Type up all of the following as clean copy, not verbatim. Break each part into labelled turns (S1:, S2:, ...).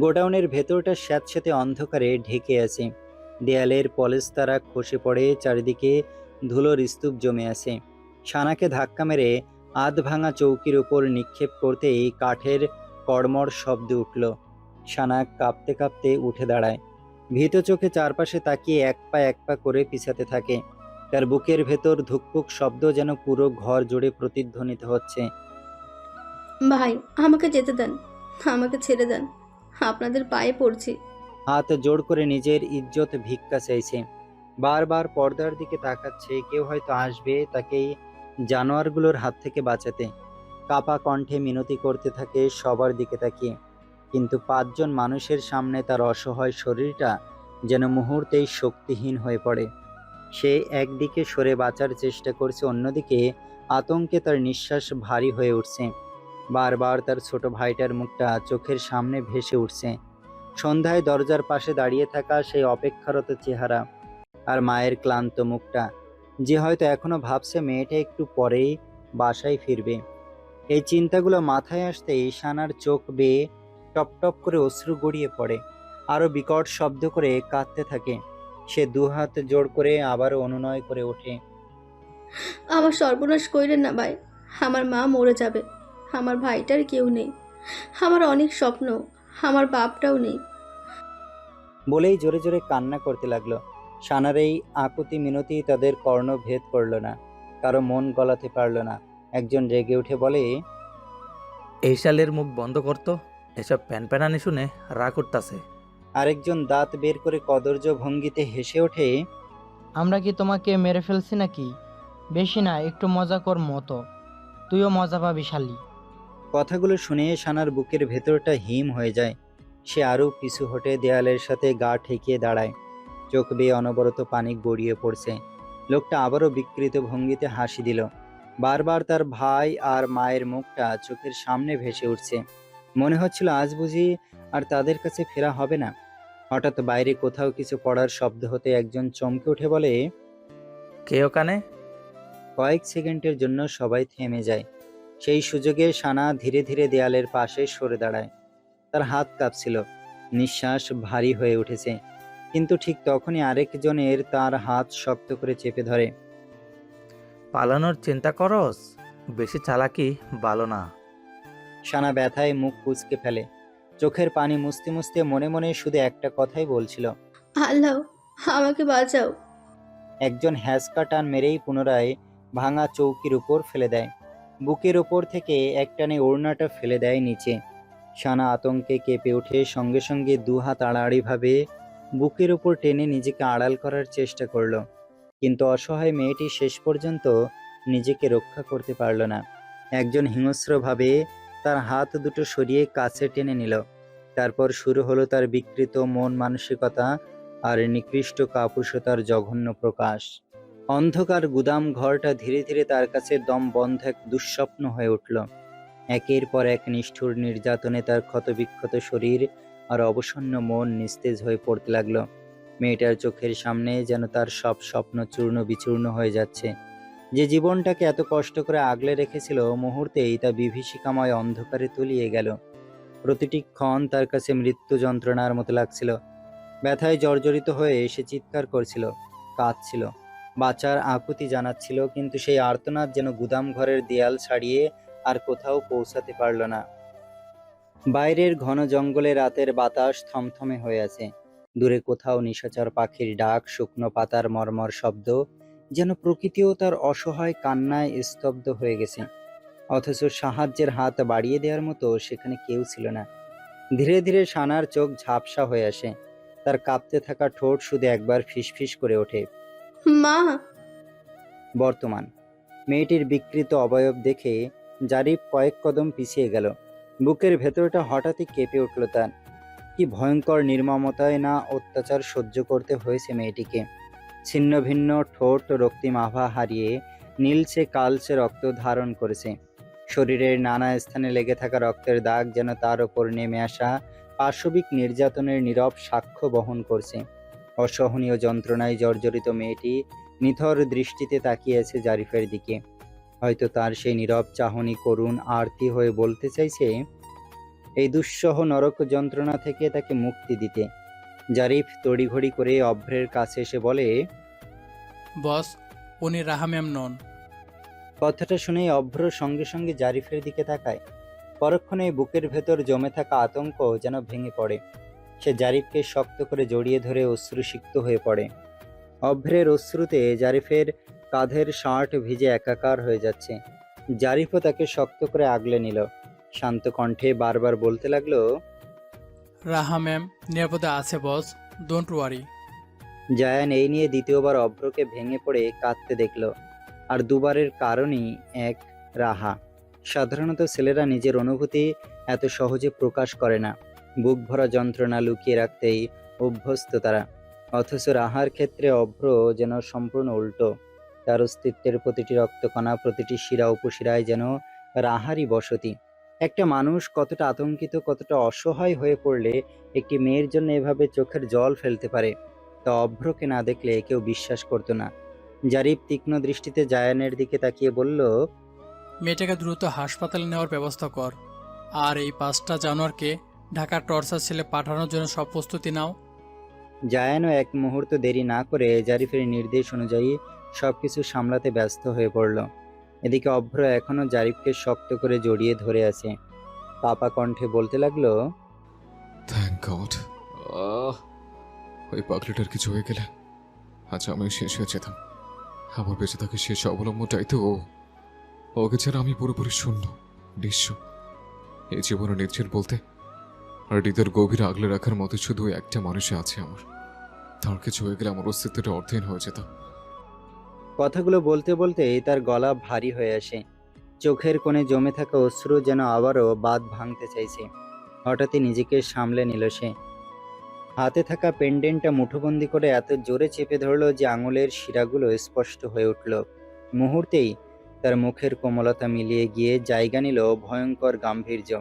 S1: গোডাউনের ভেতরটা স্যাঁতসেঁতে অন্ধকারে ঢেকে আছে। দেয়ালের পলেস্তারা খসে পড়ে, চারিদিকে ধুলোর স্তূপ জমে আছে। সানাকে ধাক্কা মেরে আধ ভাঙা চৌকির উপর নিক্ষেপ করতেই কাঠের কড়মড় শব্দ উঠল। সানা কাঁপতে কাঁপতে উঠে দাঁড়ায়। ভীত চোখে চারপাশে তাকিয়ে এক পা করে পিছাতে থাকে। তার বুকের ভেতর ধুকপুক শব্দ যেন পুরো ঘর জুড়ে প্রতিধ্বনিত হচ্ছে।
S2: ভাই, আমাকে যেতে দেন, আমাকে ছেড়ে দেন, আপনাদের পায়ে পড়ছি।
S1: হাত জোড় করে নিজের ইজ্জত ভিক্ষা চাইছে। বারবার পর্দার দিকে তাকাচ্ছে, কেউ হয়তো আসবে তাকে এই জানোয়ারগুলোর হাত থেকে বাঁচাতে। কাপা কণ্ঠে মিনতি করতে থাকে সবার দিকে তাকিয়ে। কিন্তু 5 জন মানুষের সামনে তার অসহায় শরীরটা যেন মুহূর্তেই শক্তিহীন হয়ে পড়ে। সে একদিকে সরে বাঁচার চেষ্টা করছে, অন্যদিকে আতঙ্কে তার নিঃশ্বাস ভারী হয়ে উঠছে। বারবার তার ছোট ভাইটার মুখটা চোখের সামনে ভেসে উঠছে। সন্ধ্যায় দরজার পাশে দাঁড়িয়ে থাকা সেই অপেক্ষারত চেহারা, আর মায়ের ক্লান্ত মুখটা, যে হয়তো এখনো ভাবছে মেয়েটা একটু পরেই বাসায় ফিরবে। এই চিন্তাগুলো মাথায় আসতেই সানার চোখ বেয়ে টপ টপ করে অশ্রু গড়িয়ে পড়ে। আরো বিকট শব্দ করে কাঁদতে থাকে। সে দুহাত জোড় করে আবারও অনুনয় করে ওঠে।
S2: আমার সর্বনাশ কইরেন না ভাই, আমার মা মরে যাবে, আমার ভাইটার কেউ নেই, আমার অনেক স্বপ্ন, আমার বাপটাও নেই।
S1: বলেই জোরে জোরে কান্না করতে লাগলো। সানার এই আকুতি মিনতি তাদের কর্ণ ভেদ করলো না, কারো মন গলাতে পারলো না। একজন রেগে উঠে বলে,
S3: এই শালের মুখ বন্ধ করতো, এসব প্যানপ্যানানি শুনে রাগ করতাছে।
S1: আরেকজন দাঁত বের করে কদর্য ভঙ্গিতে হেসে ওঠে,
S4: আমরা কি তোমাকে মেরে ফেলছি নাকি? বেশি না, একটু মজা কর মতো, তুইও মজা পাবি শালি।
S1: কথাগুলো শুনে সানার বুকের ভেতরটা হিম হয়ে যায়। সে আরও পিছু হটে দেয়ালের সাথে গা ঠেকিয়ে দাঁড়ায়। চোখ বেয়ে অনবরত পানি গড়িয়ে পড়ছে। লোকটা আবারও বিকৃত ভঙ্গিতে হাসি দিল। বারবার তার ভাই আর মায়ের মুখটা চোখের সামনে ভেসে উঠছে। মনে হচ্ছিল আজ বুঝি আর তাদের কাছে ফেরা হবে না। হঠাৎ বাইরে কোথাও কিছু পড়ার শব্দ হতে একজন চমকে উঠে বলে,
S3: কে ওখানে?
S1: কয়েক সেকেন্ডের জন্য সবাই থেমে যায়। সেই সুযোগে সানা ধীরে ধীরে দেয়ালের পাশে সরে দাঁড়ায়। তার হাত কাঁপছিল, নিঃশ্বাস ভারী হয়ে উঠেছে। কিন্তু ঠিক তখনই আরেকজনের তার হাত শক্ত করে চেপে ধরে।
S3: পালানোর চিন্তা করস? বেশি চালাকি ভালো না।
S1: সানা ব্যথায় মুখ কুঁচকে ফেলে। চোখের পানি মুছতে মুছতে মনে মনে শুধু একটা কথাই বলছিল,
S2: আল্লাহ, আমাকে বাঁচাও।
S1: একজন হ্যাঁচকা টান মেরেই পুনরায় ভাঙা চৌকির উপর ফেলে দেয়। বুকের ওপর থেকে একটানে ওড়নাটা ফেলে দেয় নিচে। সানা আতঙ্কে কেঁপে ওঠে, সঙ্গে সঙ্গে দুহাত আড়াআড়িভাবে বুকের ওপর টেনে নিজেকে আড়াল করার চেষ্টা করলো। কিন্তু অসহায় মেয়েটি শেষ পর্যন্ত নিজেকে রক্ষা করতে পারল না। একজন হিংস্রভাবে তার হাত দুটো সরিয়ে কাছে টেনে নিল। তারপর শুরু হলো তার বিকৃত মন মানসিকতা আর নিকৃষ্ট কাপুরুষতার জঘন্য প্রকাশ। অন্ধকার গুদাম ঘরটা ধীরে ধীরে তার কাছে দম বন্ধ এক দুঃস্বপ্ন হয়ে উঠল। একের পর এক নিষ্ঠুর নির্যাতনে তার ক্ষতবিক্ষত শরীর আর অবসন্ন মন নিস্তেজ হয়ে পড়তে লাগলো। মেয়েটার চোখের সামনে যেন তার সব স্বপ্ন চূর্ণ বিচূর্ণ হয়ে যাচ্ছে। যে জীবনটাকে এত কষ্ট করে আগলে রেখেছিল, মুহূর্তেই তা বিভীষিকাময় অন্ধকারে তলিয়ে গেল। প্রতিটি ক্ষণ তার কাছে মৃত্যু যন্ত্রণার মতো লাগছিল। ব্যথায় জর্জরিত হয়ে সে চিৎকার করছিল, কাঁদছিল, বাঁচার আকুতি জানাচ্ছিল, কিন্তু সেই আর্তনাদ যেন গুদাম ঘরের দেয়াল ছাড়িয়ে আর কোথাও পৌঁছাতে পারল না। বাইরের ঘন জঙ্গলে রাতের বাতাস থমথমে হয়ে আছে। দূরে কোথাও নিশাচর পাখির ডাক, শুকনো পাতার মর্মর শব্দ, যেন প্রকৃতিও তার অসহায় কান্নায় স্তব্ধ হয়ে গেছে। অথচ সাহায্যের হাত বাড়িয়ে দেওয়ার মতো সেখানে কেউ ছিল না। ধীরে ধীরে সানার চোখ ঝাপসা হয়ে আসে। তার কাঁপতে থাকা ঠোঁট শুধু একবার ফিসফিস করে ওঠে,
S2: মা।
S1: বর্তমান। মেয়েটির বিকৃত অবয়ব দেখে জারিফ কয়েক কদম পিছিয়ে গেল। বুকের ভেতরটা হঠাৎই কেঁপে উঠল তার। কি ভয়ঙ্কর নির্মমতায় না অত্যাচার সহ্য করতে হয়েছে মেয়েটিকে। ছিন্ন ভিন্ন ঠোঁট রক্তিম আভা হারিয়ে নীলচে কালচে রক্ত ধারণ করেছে। শরীরের নানা স্থানে লেগে থাকা রক্তের দাগ যেন তার ওপর নেমে আসা পাশবিক নির্যাতনের নীরব সাক্ষ্য বহন করছে। অসহনীয় যন্ত্রণায় জর্জরিত মেয়েটি নিথর দৃষ্টিতে তাকিয়ে আছে জারিফের দিকে। হয়তো তার সেই নীরব চাহনি করুণ আরতি হয়ে বলতে চাইছে এই দুঃসহ নরক যন্ত্রণা থেকে তাকে মুক্তি দিতে। জারিফ তড়িঘড়ি করে অভ্রের কাছে এসে বলে,
S5: বস, উনি রাহা ম্যাম নন।
S1: কথাটা শুনেই অভ্র সঙ্গে সঙ্গে জারিফের দিকে তাকায়। পরক্ষণে বুকের ভেতর জমে থাকা আতঙ্ক যেন ভেঙে পড়ে। সে জারিফকে শক্ত করে জড়িয়ে ধরে অশ্রুসিক্ত হয়ে পড়ে। অভ্রের অশ্রুতে জারিফের কাঁধের শার্ট ভিজে একাকার হয়ে যাচ্ছে। জারিফও তাকে শক্ত করে আগলে নিল। শান্ত কণ্ঠে বারবার বলতে লাগলো,
S5: রাহা ম্যাম নিরাপদে আছে বস, ডোন্ট ওয়ারি।
S1: জায়ান এই নিয়ে দ্বিতীয়বার অভ্রকে ভেঙে পড়ে কাঁদতে দেখল। আর দুবারের কারণই এক, রাহা। সাধারণত ছেলেরা নিজের অনুভূতি এত সহজে প্রকাশ করে না। বুক ভরা যন্ত্রণা লুকিয়ে রাখতেই অভ্যস্ত তারা। অথচ রাহার ক্ষেত্রে অভ্র যেন সম্পূর্ণ উল্টো। তার অস্তিত্বের প্রতিটি রক্তকণা, প্রতিটি শিরা উপশিরায় যেন রাহারই বসতি। একটা মানুষ কতটা আতঙ্কিত, কতটা অসহায় হয়ে পড়লে একটি মেয়ের জন্য এভাবে চোখের জল ফেলতে পারে, তা অভ্রকে না দেখলে কেউ বিশ্বাস করতো না। জারিফ তীক্ষ্ণ দৃষ্টিতে জায়ানের দিকে তাকিয়ে বলল,
S5: মেয়েটাকে দ্রুত হাসপাতালে নেওয়ার ব্যবস্থা কর। আর এই 5টা জানোয়ারকে ঢাকার টর্চার ছেলে পাঠানোর জন্য সব প্রস্তুতি নাও।
S1: জায়ানও এক মুহূর্ত দেরি না করে জারিফের নির্দেশ অনুযায়ী সবকিছু সামলাতে ব্যস্ত হয়ে পড়ল। এদিকে অভ্র এখনো জারিফকে শক্ত করে জড়িয়ে ধরে আছে। কাপা কণ্ঠে বলতে লাগলো,
S6: থ্যাংক গড। ওই পাগলিটার কিছু হয়ে গেলে আজ আমি শেষ হয়ে যেতাম। আমার বেঁচে থাকা শেষ অবলম্বনটাই তো ও। ওকে ছাড়া আমি পুরোপুরি শূন্য, নিঃস্ব। এই জীবনে নির্জন বলতে আর হৃদয়ের গভীর আগলে রাখার মতো শুধু ওই একটা মানুষই আছে আমার। তার কিছু হয়ে গেলে আমার অস্তিত্বটা অর্ধহীন হয়ে যেত।
S1: কথাগুলো বলতে বলতেই তার গলা ভারী হয়ে আসে। চোখের কোণে জমে থাকা অশ্রু যেন আবারও বাঁধ ভাঙতে চাইছে। হঠাৎই নিজেকে সামলে নিল সে। হাতে থাকা পেন্ডেন্টটা মুঠোবন্দি করে এত জোরে চেপে ধরলো যে আঙুলের শিরাগুলো স্পষ্ট হয়ে উঠল। মুহূর্তেই তার মুখের কোমলতা মিলিয়ে গিয়ে জায়গা নিল ভয়ঙ্কর গাম্ভীর্য।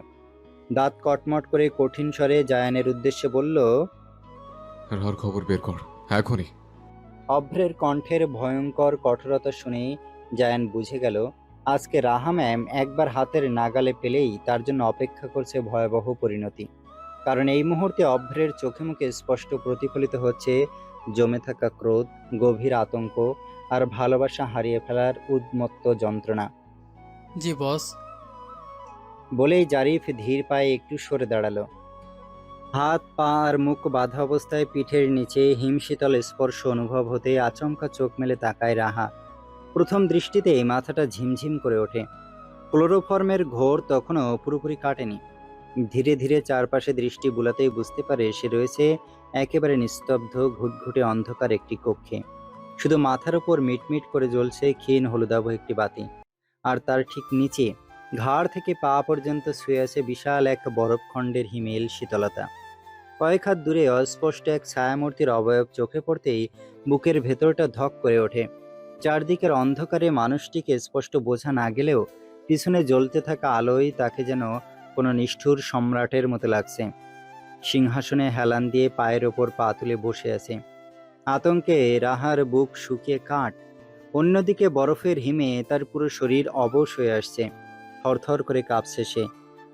S1: দাঁত কটমট করে কঠিন স্বরে জায়ানের উদ্দেশ্যে বলল,
S6: আর খবর বের কর এখনই।
S1: অভ্রের কণ্ঠের ভয়ঙ্কর কঠোরতা শুনেই জায়ান বুঝে গেল আজকে রাহা ম্যাম একবার হাতের নাগালে পেলেই তার জন্য অপেক্ষা করছে ভয়াবহ পরিণতি। কারণ এই মুহূর্তে অভ্রের চোখে মুখে স্পষ্ট প্রতিফলিত হচ্ছে জমে থাকা ক্রোধ, গভীর আতঙ্ক আর ভালোবাসা হারিয়ে ফেলার উন্মত্ত যন্ত্রণা।
S5: জি বস।
S1: বলেই জারিফ ধীর পায়ে একটু সরে দাঁড়ালো। হাত পা আর মুখ বাঁধা অবস্থায় পিঠের নিচে হিমশীতল স্পর্শ অনুভব হতে আচমকা চোখ মেলে তাকায় রাহা। প্রথম দৃষ্টিতেই মাথাটা ঝিমঝিম করে ওঠে। ক্লোরোফর্মের ঘোর তখনও পুরোপুরি কাটেনি। ধীরে ধীরে চারপাশে দৃষ্টি বুলাতেই বুঝতে পারে সে রয়েছে একেবারে নিস্তব্ধ ঘুটঘুটে অন্ধকার একটি কক্ষে। শুধু মাথার উপর মিটমিট করে জ্বলছে ক্ষীণ হলুদাভ একটি বাতি। আর তার ঠিক নিচে ঘাড় থেকে পা পর্যন্ত শুয়ে আছে বিশাল এক বরফখণ্ডের হিমেল শীতলতা। কয়েক হাত দূরে অস্পষ্ট এক ছায়ামূর্তির অবয়ব চোখে পড়তেই বুকের ভেতরটা ধক করে ওঠে। চারদিকের অন্ধকারে মানুষটিকে স্পষ্ট বোঝা না গেলেও পিছনে জ্বলতে থাকা আলোয় তাকে যেন কোনো নিষ্ঠুর সম্রাটের মতো লাগছে। সিংহাসনে হেলান দিয়ে পায়ের ওপর পা তুলে বসে আছে। আতঙ্কে রাহার বুক শুকিয়ে কাঠ। অন্যদিকে বরফের হিমে তার পুরো শরীর অবশ হয়ে আসছে। থরথর করে কাঁপছে সে।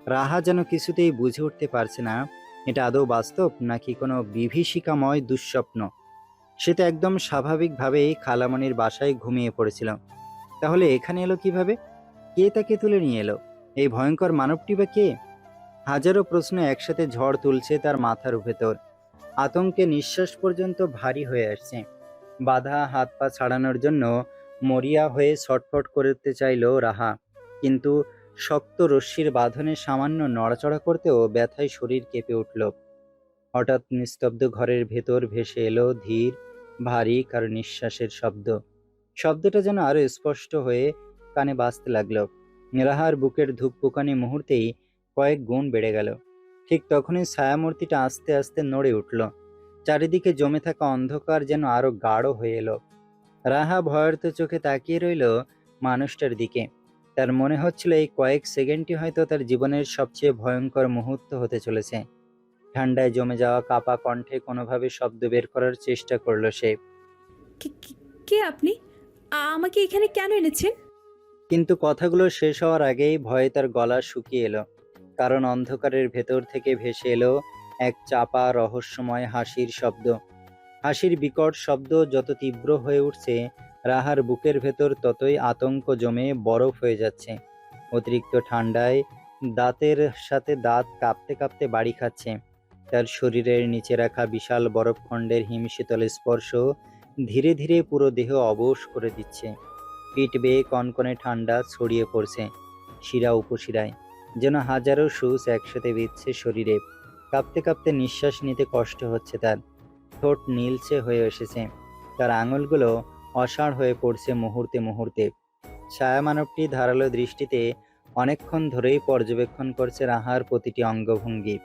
S1: রাহা যেন কিছুতেই বুঝে উঠতে পারছে না এটা আদৌ বাস্তব নাকি কোনো বিভীষিকাময় দুঃস্বপ্ন। সে তো একদম স্বাভাবিকভাবেই খালামণির বাসায় ঘুমিয়ে পড়েছিল। তাহলে এখানে এলো কিভাবে? কে তাকে তুলে নিয়ে এলো? এই ভয়ঙ্কর মানবটি বা কে? হাজারো প্রশ্ন একসাথে ঝড় তুলছে তার মাথার ভেতর। আতঙ্কে নিঃশ্বাস পর্যন্ত ভারী হয়ে আসছে। বাধা হাত পা ছাড়ানোর জন্য মরিয়া হয়ে ছটফট করতে চাইল রাহা, কিন্তু শক্ত রশ্মির বাঁধনে সামান্য নড়াচড়া করতেও ব্যথায় শরীর কেঁপে উঠল। হঠাৎ নিস্তব্ধ ঘরের ভেতর ভেসে এলো ধীর, ভারী কারো নিঃশ্বাসের শব্দ। শব্দটা যেন আরো স্পষ্ট হয়ে কানে বাজতে লাগলো। রাহার বুকের ধুকপুকানি মুহূর্তেই কয়েক গুণ বেড়ে গেল। ঠিক তখনই ছায়ামূর্তিটা আস্তে আস্তে নড়ে উঠল। চারিদিকে জমে থাকা অন্ধকার যেন আরো গাঢ় হয়ে এলো। রাহা ভয়ার্ত চোখে তাকিয়ে রইল মানুষটার দিকে। তার মনে হচ্ছিল এই কয়েক সেকেন্ডই হয়তো তার জীবনের সবচেয়ে ভয়ঙ্কর মুহূর্ত হতে চলেছে। ঠান্ডায় জমে যাওয়া কাপা কণ্ঠে কোনোভাবে শব্দ বের করার চেষ্টা করলো সে।
S7: কে কে- কে আপনি? আমাকে এখানে কেন এনেছেন?
S1: কিন্তু কথাগুলো শেষ হওয়ার আগেই ভয়ে তার গলা শুকিয়ে এলো, কারণ অন্ধকারের ভেতর থেকে ভেসে এলো এক চাপা রহস্যময় হাসির শব্দ। হাসির বিকট শব্দ যত তীব্র হয়ে উঠছে, রাহার বুকের ভেতর ততই আতঙ্ক জমে বরফ হয়ে যাচ্ছে। অতিরিক্ত ঠান্ডায় দাঁতের সাথে দাঁত কাঁপতে কাঁপতে বাড়ি খাচ্ছে। তার শরীরের নিচে রাখা বিশাল বরফখণ্ডের হিমশীতল স্পর্শ ধীরে ধীরে পুরো দেহ অবশ করে দিচ্ছে। পিঠ বেয়ে কনকনে ঠান্ডা ছড়িয়ে পড়ছে শিরা উপশিরায়, যেন হাজারো সূচ একসাথে বিঁধছে শরীরে। কাঁপতে কাঁপতে নিঃশ্বাস নিতে কষ্ট হচ্ছে তার। ঠোঁট নীলচে হয়ে এসেছে, তার আঙুলগুলো অসাড় হয়ে পড়ছে মুহূর্তে মুহূর্তে। ছায়া মানবটি ধারালো দৃষ্টিতে অনেকক্ষণ ধরেই পর্যবেক্ষণ করছে রাহার প্রতিটি অঙ্গভঙ্গি।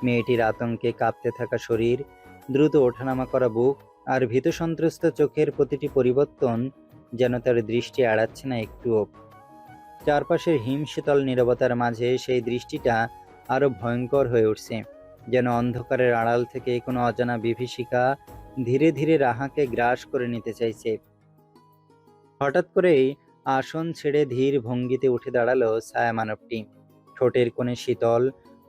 S1: মেয়েটির আতঙ্কে কাঁপতে থাকা শরীর, দ্রুত ওঠানামা করা বুক আর ভীত সন্ত্রস্ত চোখের প্রতিটি পরিবর্তন যেন তার দৃষ্টি এড়াচ্ছে না একটুও। চারপাশের হিমশীতল নীরবতার মাঝে সেই দৃষ্টিটা আরো ভয়ঙ্কর হয়ে উঠছে, যেন অন্ধকারের আড়াল থেকে কোনো অজানা বিভীষিকা ধীরে ধীরে রাহাকে গ্রাস করে নিতে চাইছে। হঠাৎ করেই আসন ছেড়ে ধীর ভঙ্গিতে উঠে দাঁড়ালো ছায়া মানবটি। ঠোঁটের কোণে শীতল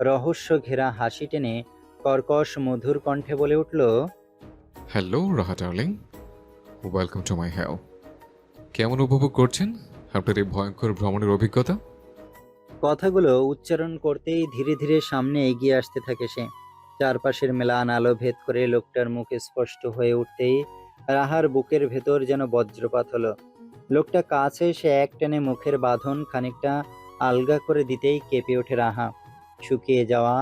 S1: রহস্য ঘেরা হাসি টেনে কর্কশ মধুর কণ্ঠে বলে উঠল,
S6: hello Raha darling, welcome to my hell. কেমন উপভোগ করছেন আপনার এই ভয়ঙ্কর ভ্রমণের অভিজ্ঞতা?
S1: কথাগুলো উচ্চারণ করতেই ধীরে ধীরে সামনে এগিয়ে আসতে থাকে সে। চারপাশের মেলান আলো ভেদ করে লোকটার মুখ স্পষ্ট হয়ে উঠতেই রাহার বুকের ভেতর যেন বজ্রপাত হলো। লোকটা কাছে এসে একটানে মুখের বাঁধন খানিকটা আলগা করে দিতেই কেঁপে ওঠে রাহা। শুকিয়ে যাওয়া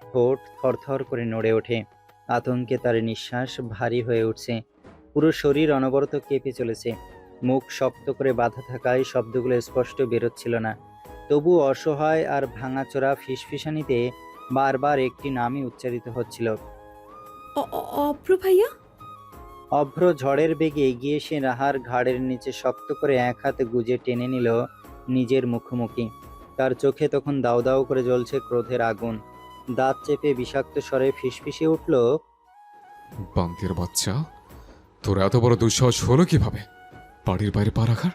S1: ঠোঁট থরথর করে নড়ে ওঠে। আতঙ্কে তার নিঃশ্বাস ভারী হয়ে উঠছে। পুরো শরীর অনবরত কেঁপে চলেছে। মুখ শক্ত করে বাঁধা থাকায় শব্দগুলো স্পষ্ট বেরোচ্ছিল না। তবু অসহায় আর ভাঙাচোরা ফিসফিসানিতে বারবার একটি নামই উচ্চারিত হচ্ছিল।
S7: অভ্র ভাইয়া?
S1: অভ্র ঝড়ের বেগে এগিয়ে এসে রাহার ঘাড়ের নিচে শক্ত করে এক হাতে গুজে টেনে নিল নিজের মুখোমুখি। তার চোখে তখন দাউ দাউ করে জ্বলছে ক্রোধের আগুন। দাঁত চেপে বিষাক্ত স্বরে ফিসফিসে উঠল,
S6: বান্তির বাচ্চা, তোর এত বড় দুঃসাহস হলো কিভাবে বাড়ির বাইরে পা রাখার?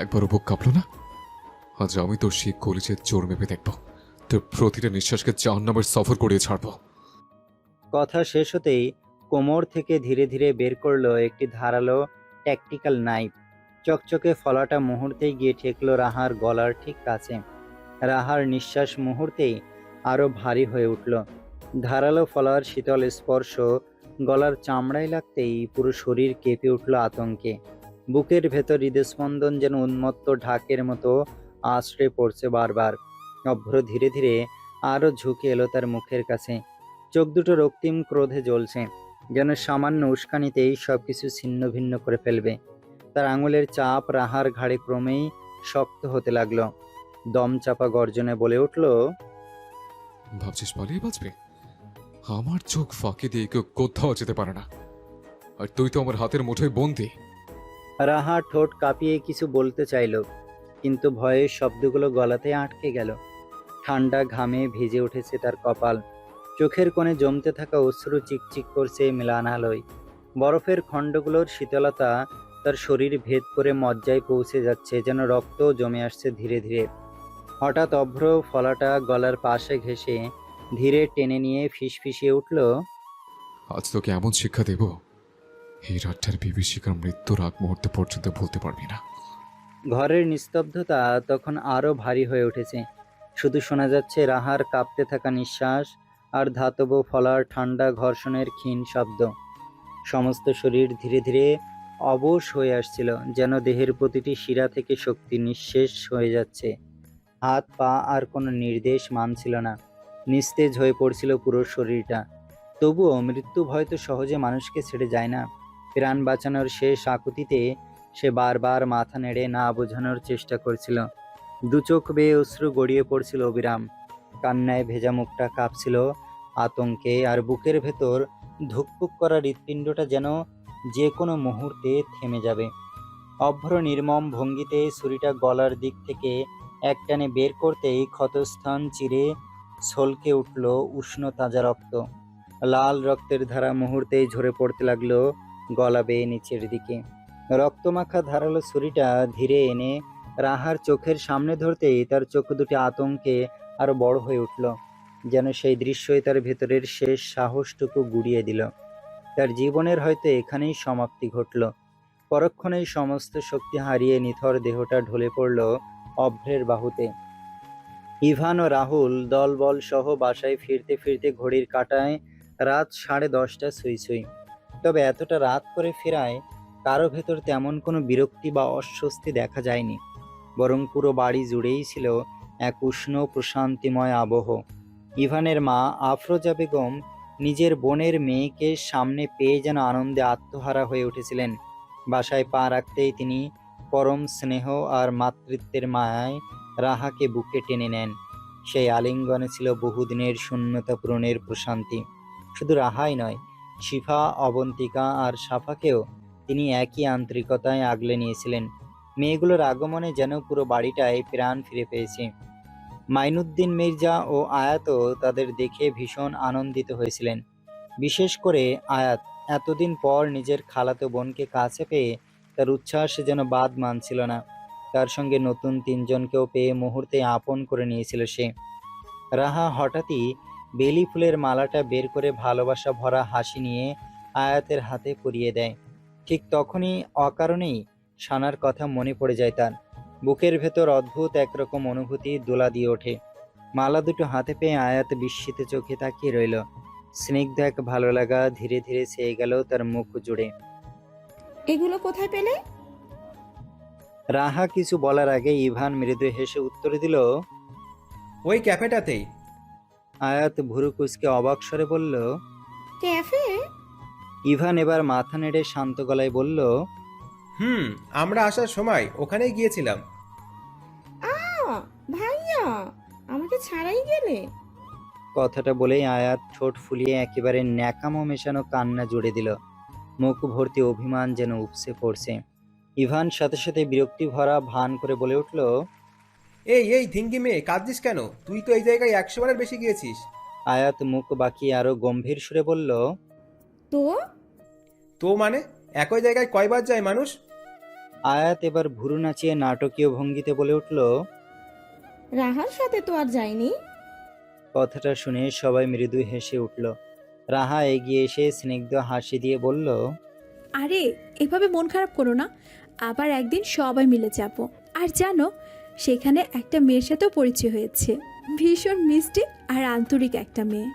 S6: একবারও বুক কাঁপলো না? আজ আমি তোর সেই কলিজের জোর মেপে দেখব, তোর প্রতিটা নিঃশ্বাসকে জাহান্নামের সফর করিয়ে ছাড়বো।
S1: কথা শেষ হতেই কোমর থেকে ধীরে ধীরে বের করলো একটি ধারালো ট্যাকটিক্যাল নাইফ। চকচকে ফলাটা মুহূর্তেই গিয়ে ঠেকলো রাহার গলার ঠিক কাছে। রাহার নিঃশ্বাস মুহূর্তেই আরো ভারী হয়ে উঠল। ধারালো ফলার শীতল স্পর্শ গলার চামড়ায় লাগতেই পুরো শরীর কেঁপে উঠল আতঙ্কে। বুকের ভেতর হৃদস্পন্দন যেন উন্মত্ত ঢাকের মতো আছড়ে পড়ছে বারবার। অভ্র ধীরে ধীরে আরো ঝুঁকে এলো তার মুখের কাছে। চোখ দুটো রক্তিম ক্রোধে জ্বলছে, যেন সামান্য উস্কানিতেই সবকিছু ছিন্ন ভিন্ন করে ফেলবে। তার আঙুলের চাপ রাহার ঘাড়ে ক্রমেই শক্ত হতে লাগলো। দম চাপা গর্জনে বলে উঠল,
S6: ভাবছিস পালিয়ে বাঁচবে? আমার চোখ ফাঁকি দিয়ে কেউ কোথাও যেতে পারে না, আর তুই তো আমার হাতের মুঠোয় বন্দি।
S1: রাহা ঠোঁট কাঁপিয়ে কিছু বলতে চাইল, কিন্তু ভয়ে শব্দগুলো গলাতে আটকে গেল। ঠান্ডা ঘামে ভিজে উঠেছে তার কপাল। চোখের কোণে জমতে থাকা অশ্রু চিকচিক করছে ম্লান আলোয়। বরফের খণ্ডগুলোর শীতলতা তার শরীর ভেদ করে মজ্জায় পৌঁছে যাচ্ছে, যেন রক্ত জমে আসছে ধীরে ধীরে। হঠাৎ অভ্র ফলাটা গলার পাশে ঘেঁষে ধীরে টেনে নিয়ে ফিসফিসিয়ে উঠল,
S6: আজ তোকে এমন শিক্ষা দেব, এই রাতটার বিভীষিকার মৃত্যুর আগ মুহূর্তে পর্যন্ত ভুলতে পারবি না।
S1: ঘরের নিস্তব্ধতা তখন আরো ভারী হয়ে উঠেছে। শুধু শোনা যাচ্ছে রাহার কাঁপতে থাকা নিঃশ্বাস আর ধাতব ফলার ঠান্ডা ঘর্ষণের ক্ষীণ শব্দ। সমস্ত শরীর ধীরে ধীরে অবশ হয়ে আসছিল, যেন দেহের প্রতিটি শিরা থেকে শক্তি নিঃশেষ হয়ে যাচ্ছে। হাত পা আর কোনো নির্দেশ মানছিল না। নিস্তেজ হয়ে পড়ছিল পুরো শরীরটা। তবুও মৃত্যু ভয় তো সহজে মানুষকে ছেড়ে যায় না। প্রাণ বাঁচানোর শেষ আকুতিতে সে বারবার মাথা নেড়ে না বোঝানোর চেষ্টা করছিল। দু চোখ বেয়ে অশ্রু গড়িয়ে পড়ছিল অবিরাম। কান্নায় ভেজা মুখটা কাঁপছিল আতঙ্কে, আর বুকের ভেতর ধুকপুক করা হৃৎপিণ্ডটা যেন যে কোনো মুহূর্তে থেমে যাবে। অভ্র নির্মম ভঙ্গিতে ছুরিটা গলার দিক থেকে একটানে বের করতেই ক্ষতস্থান চিরে ছলকে উঠল উষ্ণ তাজা রক্ত। লাল রক্তের ধারা মুহূর্তেই ঝরে পড়তে লাগলো গলা বেয়ে নিচের দিকে। রক্তমাখা ধারালো ছুরিটা ধীরে এনে রাহার চোখের সামনে ধরতেই তার চোখ দুটি আতঙ্কে আরো বড় হয়ে উঠল, যেন সেই দৃশ্যই তার ভেতরের শেষ সাহসটুকু গুড়িয়ে দিল। তার জীবনের হয়তো এখানেই সমাপ্তি ঘটল। পরক্ষণেই সমস্ত শক্তি হারিয়ে নিথর দেহটা ঢলে পড়ল অভ্রের বাহুতে। ইভান ও রাহুল দলবল সহ বাসায় ফিরতে ফিরতে ঘড়ির কাঁটায় রাত 10:30 ছুঁই ছুঁই। তবে এতটা রাত করে ফেরায় কারো ভেতর তেমন কোনো বিরক্তি বা অস্বস্তি দেখা যায়নি, বরং পুরো বাড়ি জুড়েই ছিল এক উষ্ণ প্রশান্তিময় আবহ। ইভানের মা আফরোজা বেগম নিজের বোনের মেয়েকে সামনে পেয়ে যেন আনন্দে আত্মহারা হয়ে উঠেছিলেন। বাসায় পা রাখতেই তিনি পরম স্নেহ আর মাতৃত্বের মায়ায় রাহাকে বুকে টেনে নেন। সেই আলিঙ্গনে ছিল বহুদিনের শূন্যতা পূরণের প্রশান্তি। শুধু রাহাই নয়, শিফা, অবন্তিকা আর সাফাকেও তিনি একই আন্তরিকতায় আগলে নিয়েছিলেন। মেয়েগুলোর আগমনে যেন পুরো বাড়িটায় প্রাণ ফিরে পেয়েছে। মাইনুদ্দিন মির্জা ও আয়াতও তাদের দেখে ভীষণ আনন্দিত হয়েছিলেন। বিশেষ করে আয়াত এতদিন পর নিজের খালাতো বোনকে কাছে পেয়ে তার উচ্ছ্বাস যেন বাদ মানছিল না। তার সঙ্গে নতুন 3জনকেও পেয়ে মুহূর্তে আপন করে নিয়েছিল সে। রাহা হঠাৎই বেলি ফুলের মালাটা বের করে ভালোবাসা ভরা হাসি নিয়ে আয়াতের হাতে পরিয়ে দেয়। ঠিক তখনই অকারণেই সানার কথা মনে পড়ে যায় তার। বুকের ভেতর অদ্ভুত একরকম অনুভূতি দোলা দিয়ে ওঠে। মালা দুটো হাতে পেয়ে আয়াত বিস্মিত চোখে তাকিয়ে রইল। স্নিগ্ধ এক ভালো লাগা ধীরে ধীরে ছেয়ে গেল তার মুখ জুড়ে।
S7: এগুলো কোথায় পেলে?
S1: রাহা কিছু বলার আগে ইভান মৃদু হেসে উত্তর দিল।
S8: ওই ক্যাফেটাতেই।
S1: আয়াত ভুরু কুঁচকে অবাক স্বরে বলল।
S7: ক্যাফে?
S1: ইভান এবার মাথা নেড়ে শান্ত গলায় বলল,
S8: আমরা আসার সময় ওখানেই গিয়েছিলাম।
S7: আ ভাইয়া, আমাকে ছাড়াই গেলে?
S1: কথাটা বলেই আয়াত ঠোঁট ফুলিয়ে একেবারে ন্যাকামো মেশানো কান্না জুড়ে দিল। মুখ ভর্তি অভিমান যেন উপসে পড়ছে। ইভান সাথে সাথে বিরক্তি ভরা ভান করে বলে উঠল।
S8: এই ধিঙ্গি মেয়ে, কাঁদছিস কেন? তুই তো এই জায়গায় 100 বারের বেশি গিয়েছিস।
S1: আয়াত মুখ বাঁকিয়ে আরো গম্ভীর সুরে বলল।
S7: তো
S8: তো মানে একই জায়গায় কয়বার যায় মানুষ?
S1: আয়াত এবার ভুরু নাচিয়ে নাটকীয় ভঙ্গিতে বলে উঠল।
S7: রাহার সাথে তো আর যাইনি।
S1: কথাটা শুনে সবাই মৃদু হেসে উঠল। রাহা এগিয়ে এসে স্নিগ্ধ হাসি দিয়ে বলল।
S9: আরে এভাবে মন খারাপ করো না, আবার একদিন সবাই মিলে যাব। আর জানো, সেখানে একটা মেয়ের সাথেও পরিচয় হয়েছে, ভীষণ মিষ্টি আর আন্তরিক একটা মেয়ে।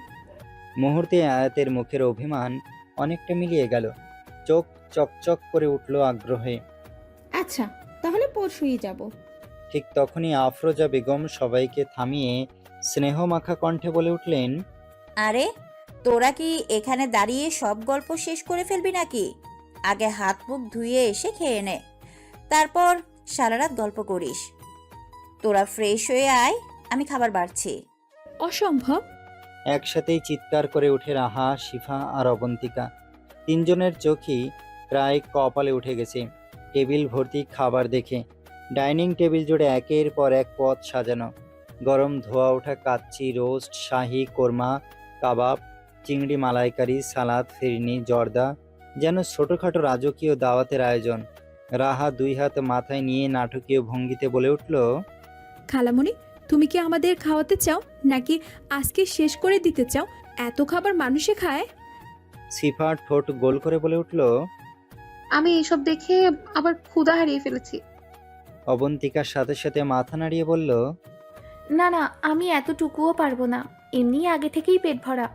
S1: মুহূর্তে আয়াতের মুখের অভিমান অনেকটা মিলিয়ে গেল। চোখ চকচক করে উঠল আগ্রহে।
S7: আচ্ছা, তাহলে পরশুই যাব।
S1: ঠিক তখনই আফরোজা বেগম সবাইকে থামিয়ে স্নেহমাখা কণ্ঠে বলে উঠলেন।
S10: আরে তোরা কি এখানে দাঁড়িয়ে সব গল্প শেষ করে ফেলবি নাকি? আগে হাত মুখ ধুয়ে এসে খেয়ে নে, তারপর সারা রাত গল্প করিস। তোরা ফ্রেশ হয়ে আয়, আমি খাবার বাড়ছি।
S9: অসম্ভব।
S1: একসাথেই চিৎকার করে উঠে রাহা, শিফা আর অবন্তিকা। 3জনের চোখই প্রায় কপালে উঠে গেছে টেবিল ভর্তি খাবার দেখে। ডাইনিং টেবিল জুড়ে একের পর এক পদ সাজানো। গরম ধোয়া ওঠা কাচ্চি, রোস্ট, শাহি কোরমা, কাবাব, চিংড়ি মালাইকারি, সালাদ, ফিরনি, জর্দা, যেন ছোটখাটো রাজকীয় দাওয়াতের আয়োজন। রাহা 2 হাত মাথায় নিয়ে নাটকীয় ভঙ্গিতে বলে উঠল।
S9: খালামণি, তুমি কি আমাদের খাওয়াতে চাও নাকি আজকে শেষ করে দিতে চাও? এত খাবার মানুষে খায়?
S1: শিফা ঠোঁট গোল করে বলে উঠল।
S11: আমি এসব দেখে আবার ক্ষুধা হারিয়ে ফেলেছি।
S1: অবন্তিকার সাথে সাথে মাথা নাড়িয়ে বলল।
S11: না না, আমি এতটুকুও পারবো না, এমনি আগে থেকেই পেট ভরা।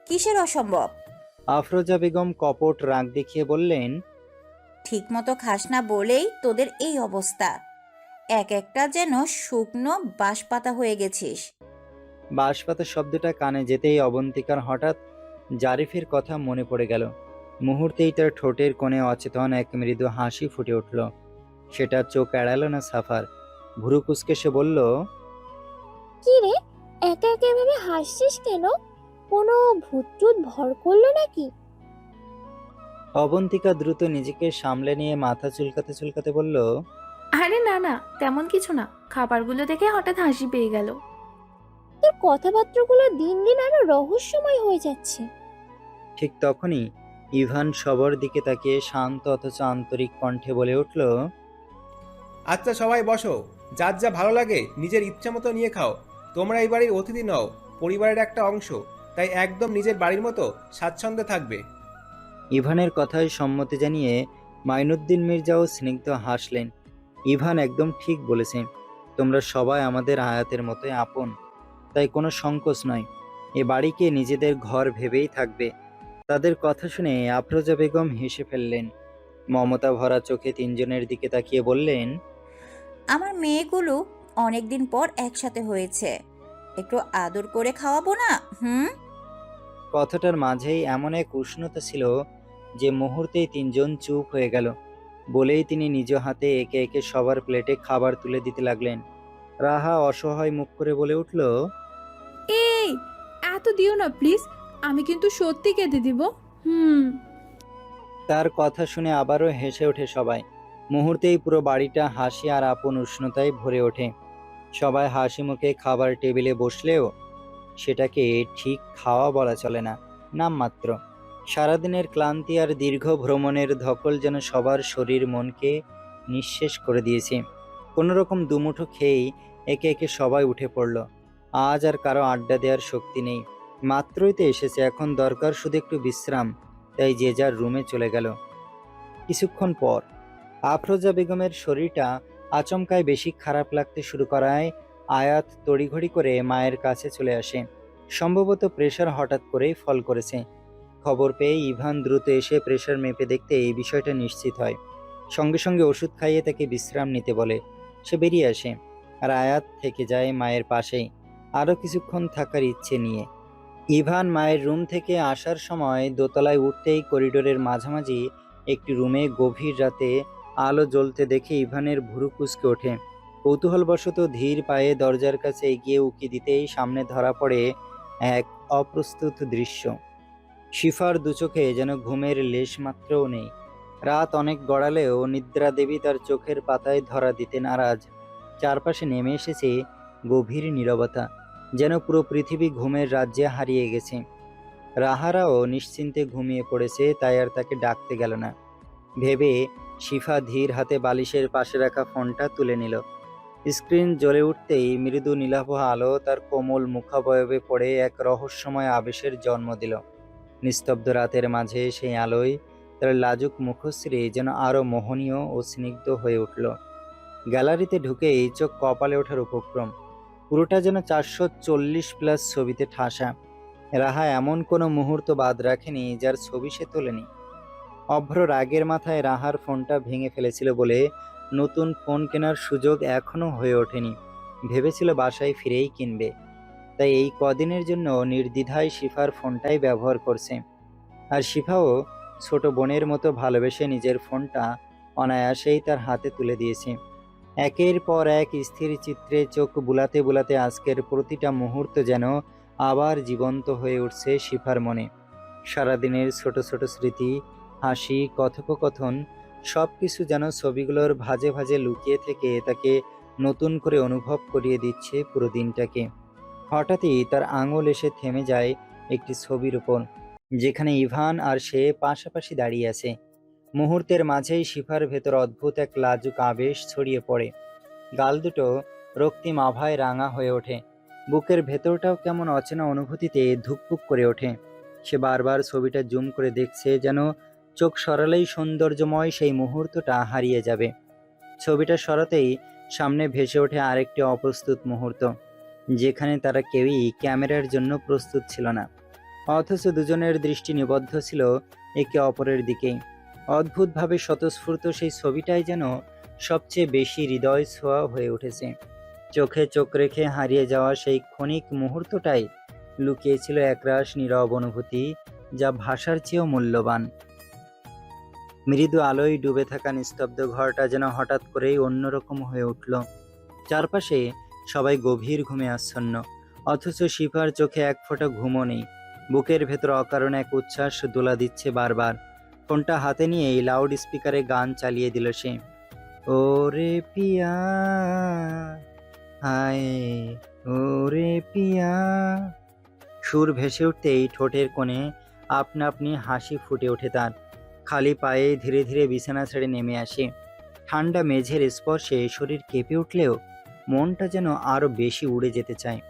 S10: কিসের অসম্ভব?
S1: আফরোজা বেগম কপট রাগ দেখিয়ে বললেন।
S10: ঠিক মতো খাস না বলেই তোদের এই অবস্থা। এক একটা যেন শুকনো বাঁশপাতা হয়ে গেছিস।
S1: বাঁশপাতা শব্দটা কানে যেতেই অবন্তিকার হঠাৎ জারিফের কথা মনে পড়ে গেল। মুহূর্তেই তার ঠোঁটের কোণে অচেতন এক মৃদু হাসি ফুটে উঠল। সেটা চোখ এড়ালো না সাফার। ভুরু কুঁচকে সে বলল।
S12: কি রে, একা একা এভাবে হাসছিস কেন? কোনো ভূত ভর করলো নাকি?
S1: অবন্তিকা দ্রুত নিজেকে সামলে নিয়ে মাথা চুলকাতে চুলকাতে বলল।
S11: আরে না না, তেমন কিছু না, খাবারগুলো দেখে হঠাৎ হাসি পেয়ে গেল।
S12: তোর কথাবার্তাগুলো দিন দিন আরো রহস্যময় হয়ে যাচ্ছে।
S1: ঠিক তখনই ইভান সবার দিকে তাকিয়ে শান্ত অথচ আন্তরিক কণ্ঠে বলে উঠল।
S8: আচ্ছা সবাই বসো, যার যা ভালো লাগে নিজের ইচ্ছা মতো নিয়ে খাও। তোমরা এই বাড়ির অতিথি নও, পরিবারের একটা অংশ, তাই একদম নিজের বাড়ির মতো স্বাচ্ছন্দ্যে থাকবে।
S1: ইভানের কথায় সম্মতি জানিয়ে মাইনুদ্দিন মির্জাও স্নিগ্ধ হাসলেন। ইভান একদম ঠিক বলেছে, তোমরা সবাই আমাদের আয়াতের মতোই আপন, তাই কোনো সংকোচ নয়, এ বাড়িকে নিজেদের ঘর ভেবেই থাকবে। তাদের কথা শুনে আফরোজা বেগম হেসে ফেললেন। মমতা ভরা চোখে তিনজনের দিকে তাকিয়ে বললেন,
S10: আমার মেয়েগুলো অনেকদিন পর একসাথে হয়েছে, একটু আদর করে খাওয়াবো না?
S1: কথাটার মাঝেই এমন এক উষ্ণতা ছিল যে মুহূর্তেই তিনজন চুপ হয়ে গেল। বলেই তিনি নিজ হাতে একে একে সবার প্লেটে খাবার তুলে দিতে লাগলেন। রাহা অসহায় মুখ করে বলে উঠল,
S9: এই এত দিও না প্লিজ, আমি কিন্তু সত্যি কেঁদে দিব।
S1: তার কথা শুনে আবারও হেসে ওঠে সবাই। মুহূর্তেই পুরো বাড়িটা হাসি আর আপন উষ্ণতায় ভরে ওঠে। সবাই হাসি মুখে খাবার টেবিলে বসলেও সেটাকে ঠিক খাওয়া বলা চলে না, নামমাত্র। সারাদিনের ক্লান্তি আর দীর্ঘ ভ্রমণের ধকল যেন সবার শরীর মনকে নিঃশেষ করে দিয়েছে। কোনো রকম দুমুঠো খেয়েই একে একে সবাই উঠে পড়ল। আজ আর কারো আড্ডা দেওয়ার শক্তি নেই, মাত্রই তো এসেছে, এখন দরকার শুধু একটু বিশ্রাম, তাই যে যার রুমে চলে গেল। কিছুক্ষণ পর আফরোজা বেগমের শরীরটা আচমকায় বেশি খারাপ লাগতে শুরু করায় আয়াত তড়িঘড়ি করে মায়ের কাছে চলে আসে। সম্ভবত প্রেশার হঠাৎ করেই ফল করেছে। খবর পেয়ে ইভান দ্রুত এসে প্রেশার মেপে দেখতে এই বিষয়টা নিশ্চিত হয়। সঙ্গে সঙ্গে ওষুধ খাইয়ে তাকে বিশ্রাম নিতে বলে। সে বেরিয়ে আসে আর আয়াত থেকে যায় মায়ের পাশেই, আরও কিছুক্ষণ থাকার ইচ্ছে নিয়ে। ইভান মায়ের রুম থেকে আসার সময় দোতলায় উঠতেই করিডোরের মাঝামাঝি একটি রুমে গভীর রাতে আলো জ্বলতে দেখে ইভানের ভুরু কুঁচকে ওঠে। কৌতূহলবশত ধীর পায়ে দরজার কাছে এগিয়ে উকি দিতেই সামনে ধরা পড়ে এক অপ্রস্তুত দৃশ্য। শিফার দুচোখে যেন ঘুমের লেশ মাত্রও নেই। রাত অনেক গড়ালেও নিদ্রা দেবী তার চোখের পাতায় ধরা দিতে নারাজ। চারপাশে নেমে এসেছে গভীর নীরবতা, যেন পুরো পৃথিবী ঘুমের রাজ্যে হারিয়ে গেছে। রাহারাও নিশ্চিন্তে ঘুমিয়ে পড়েছে, তাই আর তাকে ডাকতে গেল না ভেবে শিফা ধীর হাতে বালিশের পাশে রাখা ফোনটা তুলে নিল। স্ক্রিন জ্বলে উঠতেই মৃদু নীলাভ আলো তার কোমল মুখাবয়বে পড়ে এক রহস্যময় আবেশের জন্ম দিল। নিস্তব্ধ রাতের মাঝে সেই আলোয় তার লাজুক মুখশ্রী যেন আরো মোহনীয় ও স্নিগ্ধ হয়ে উঠল। গ্যালারিতে ঢুকেই চোখ কপালে ওঠার উপক্রম। পুরোটা যেন 440+ ছবিতে ঠাসা। রাহা এমন কোনো মুহূর্ত বাদ রাখেনি যার ছবি সে তোলেনি। অভ্র রাগের মাথায় রাহার ফোনটা ভেঙে ফেলেছিল বলে নতুন ফোন কেনার সুযোগ এখনো হয়ে ওঠেনি। ভেবেছিল বাসায় ফিরেই কিনবে, তাই এই কদিনের জন্য নির্দ্বিধায় শিফার ফোনটাই ব্যবহার করছে। আর শিফাও ছোট বোনের মতো ভালোবেসে নিজের ফোনটা অনায়াসেই তার হাতে তুলে দিয়েছে। একের পর এক স্থির চিত্রে চোখ বুলাতে বুলাতে আজকের প্রতিটা মুহূর্ত যেন আবার জীবন্ত হয়ে উঠছে শিফার মনে। সারাদিনের ছোট ছোট স্মৃতি, হাসি, কথোপকথন সব কিছু যেন ছবিগুলোর ভাঁজে ভাঁজে লুকিয়ে থেকে তাকে নতুন করে অনুভব করিয়ে দিচ্ছে পুরো দিনটাকে। হঠাৎই তার আঙুল এসে থেমে যায় একটি ছবির উপর, যেখানে ইভান আর সে পাশাপাশি দাঁড়িয়ে আছে। মুহূর্তের মাঝেই শিফার ভেতর অদ্ভুত এক লাজুক আবেশ ছড়িয়ে পড়ে। গাল দুটো রক্তিম আভায় রাঙা হয়ে ওঠে। বুকের ভেতরটাও কেমন অচেনা অনুভূতিতে ধুকপুক করে ওঠে। সে বারবার ছবিটা জুম করে দেখছে, যেন চোখ সরালেই সৌন্দর্যময় সেই মুহূর্তটা হারিয়ে যাবে। ছবিটা সরাতেই সামনে ভেসে ওঠে আরেকটি অপ্রস্তুত মুহূর্ত, যেখানে তারা কেউই ক্যামেরার জন্য প্রস্তুত ছিল না, অথচ দুজনের দৃষ্টি নিবদ্ধ ছিল একে অপরের দিকেই। অদ্ভুতভাবে স্বতঃস্ফূর্ত সেই ছবিটাই যেন সবচেয়ে বেশি হৃদয় ছোঁয়া হয়ে উঠেছে। চোখে চোখ রেখে হারিয়ে যাওয়া সেই ক্ষণিক মুহূর্তটাই লুকিয়েছিল একরাশ নীরব অনুভূতি, যা ভাষার চেয়েও মূল্যবান। মৃদু আলোয় ডুবে থাকা নিস্তব্ধ ঘরটা যেন হঠাৎ করেই অন্যরকম হয়ে উঠল। চারপাশে সবাই গভীর ঘুমে আচ্ছন্ন, অথচ শিফার চোখে এক ফোঁটা ঘুমও নেই। বুকের ভেতর অকারণে এক উচ্ছ্বাস দোলা দিচ্ছে বারবার। ফোনটা হাতে নিয়েই লাউড স্পিকারে গান চালিয়ে দিল সে। ওরে পিয়া হায় ওরে পিয়া। সুর ভেসে উঠতেই ঠোঁটের কোণে আপনা আপনি হাসি ফুটে ওঠে তার। খালি পায়ে ধীরে ধীরে বিছানা ছেড়ে নেমে আসে। ঠান্ডা মেঝের স্পর্শে শরীর কেঁপে উঠলেও মনটা যেন আরো বেশি উড়ে যেতে চায়।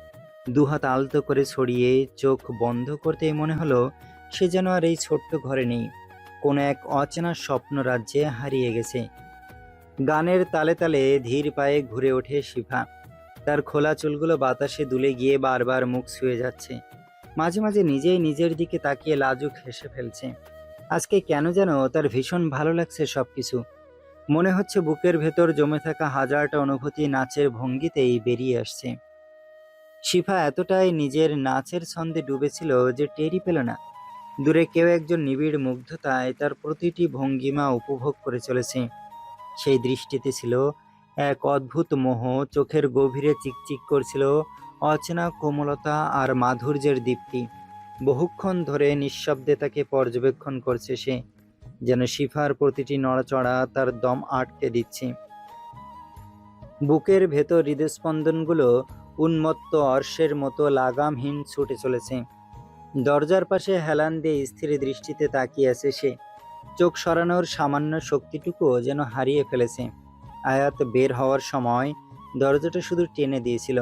S1: দুহাত আলতো করে ছড়িয়ে চোখ বন্ধ করতেই মনে হলো সে যেন আর এই ছোট্ট ঘরে নেই, কোনো এক অচেনা স্বপ্ন রাজ্যে হারিয়ে গেছে। গানের তালে তালে ধীর পায়ে ঘুরে ওঠে শিফা। তার খোলা চুলগুলো বাতাসে দুলে গিয়ে বারবার মুখ ছুঁয়ে যাচ্ছে। মাঝে মাঝে নিজেই নিজের দিকে তাকিয়ে লাজুক হেসে ফেলছে। আজকে কেন যেন তার ভীষণ ভালো লাগছে সবকিছু। মনে হচ্ছে বুকের ভেতর জমে থাকা হাজারটা অনুভূতি নাচের ভঙ্গিতেই বেরিয়ে আসছে। শিফা এতটাই নিজের নাচের ছন্দে ডুবেছিল যে টেরই পেল না দূরে কেউ একজন নিবিড় মুগ্ধতায় তার প্রতিটি ভঙ্গিমা উপভোগ করে চলেছে। সেই দৃষ্টিতে ছিল এক অদ্ভুত মোহ, চোখের গভীরে চিকচিক করছিল অচেনা কোমলতা আর মাধুর্যের দীপ্তি। বহুক্ষণ ধরে নিঃশব্দে তাকে পর্যবেক্ষণ করছে সে, যেন শিফার প্রতিটি নড়াচড়া তার দম আটকে দিচ্ছে। বুকের ভেতর হৃদস্পন্দনগুলো উন্মত্ত অর্শের মতো লাগামহীন ছুটে চলেছে। দরজার পাশে হেলান দিয়ে স্থির দৃষ্টিতে তাকিয়ে আছে সে। চোখ সরানোর সামান্য শক্তিটুকুও যেন হারিয়ে ফেলেছে। আয়াত বের হওয়ার সময় দরজাটা শুধু টেনে দিয়েছিল,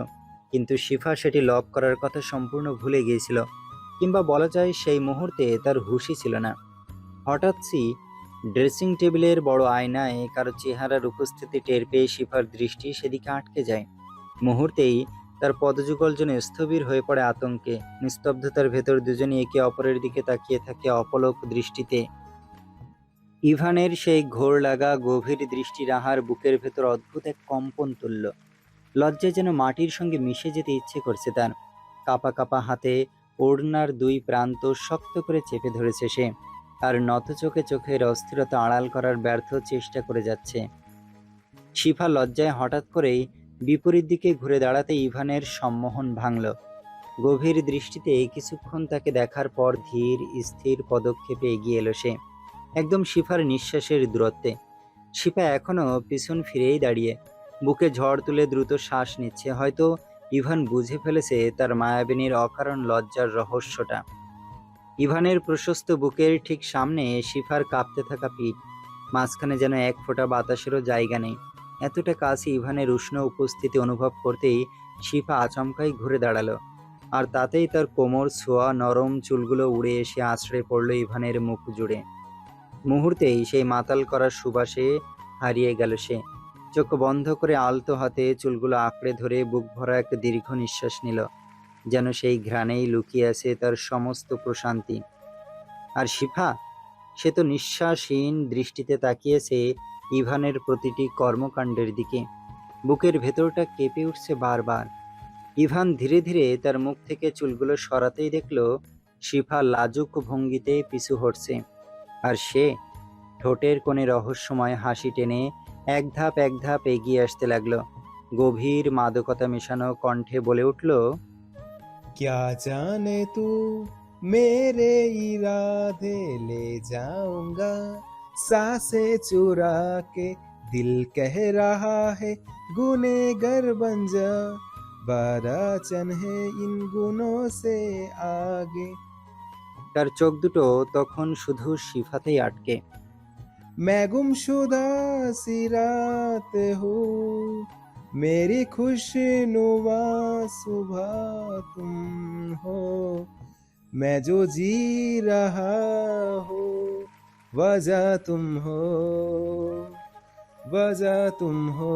S1: কিন্তু শিফা সেটি লক করার কথা সম্পূর্ণ ভুলে গিয়েছিল, কিংবা বলা যায় সেই মুহূর্তে তার হুঁশই ছিল না। হঠাৎই ড্রেসিং টেবিলের বড় আয়নায় কারো চেহারার উপস্থিতি টের পেয়ে শিফার দৃষ্টি সেদিকে আটকে যায়। মুহূর্তেই তার পদযুগল যেন স্থবির হয়ে পড়ে আতঙ্কে। নিস্তব্ধতার ভেতর দুজনই একে অপরের দিকে তাকিয়ে থাকে অপলক দৃষ্টিতে। ইভানের সেই ঘোর লাগা গভীর দৃষ্টি রাহার বুকের ভেতর অদ্ভুত এক কম্পন তুলল। লজ্জায় যেন মাটির সঙ্গে মিশে যেতে ইচ্ছে করছে তার। কাপা কাপা হাতে ওড়নার দুই প্রান্ত শক্ত করে চেপে ধরেছে সে, আর নত চোখে চোখের অস্থিরতা আড়াল করার ব্যর্থ চেষ্টা করে যাচ্ছে। শিফা লজ্জায় হঠাৎ করেই বিপরীত দিকে ঘুরে দাঁড়াতে ইভানের সম্মোহন ভাঙল। গভীর দৃষ্টিতে কিছুক্ষণ তাকে দেখার পর ধীর স্থির পদক্ষেপে এগিয়ে এলো সে, একদম শিফার নিঃশ্বাসের দূরত্বে। শিফা এখনো পিছন ফিরেই দাঁড়িয়ে, বুকে ঝড় তুলে দ্রুত শ্বাস নিচ্ছে। হয়তো ইভান বুঝে ফেলেছে তার মায়াবিনীর অকারণ লজ্জার রহস্যটা। ইভানের প্রশস্ত বুকের ঠিক সামনে শিফার কাঁপতে থাকা পিঠ, মাঝখানে যেন এক ফোঁটা বাতাসেরও জায়গা নেই। এতটা কাছে ইভানের উষ্ণ উপস্থিতি অনুভব করতেই শিফা আচমকাই ঘুরে দাঁড়ালো, আর তাতেই তার কোমর ছোঁয়া নরম চুলগুলো উড়ে এসে আছড়ে পড়ল ইভানের মুখ জুড়ে। মুহূর্তেই সেই মাতাল করার সুবাসে হারিয়ে গেল সে। চোখ বন্ধ করে আলতো হাতে চুলগুলো আঁকড়ে ধরে বুক ভরা এক দীর্ঘ নিঃশ্বাস নিল, যেন সেই ঘ্রাণেই লুকিয়ে আছে তার সমস্ত প্রশান্তি। আর শিফা, সে তো নিঃশ্বাসহীন দৃষ্টিতে তাকিয়েছে ইভানের প্রতিটি কর্মকাণ্ডের দিকে। বুকের ভেতরটা কেঁপে উঠছে বারবার। ইভান ধীরে ধীরে তার মুখ থেকে চুলগুলো সরাতেই দেখল শিফা লাজুক ভঙ্গিতে পিছু হটছে, আর সে ঠোঁটের কোণে রহস্যময় হাসি টেনে এক ধাপ এগিয়ে আসতে লাগলো। গভীর মাদকতা মেশানো কণ্ঠে বলে উঠল,
S8: क्या जाने तू मेरे इरादे ले जाऊंगा, सांसें चुरा के दिल कह रहा है गुनेगर बन जा, बाराचन है इन गुनों से आगे।
S1: তার চোখ দুটো তখন শুধু শিফাতেই আটকে।
S8: मैं गुमशुदा सी रात हूँ, मेरी खुशनुमा सुबह तुम हो, मैं जो जी रहा हूँ वजह तुम हो, वजह तुम हो।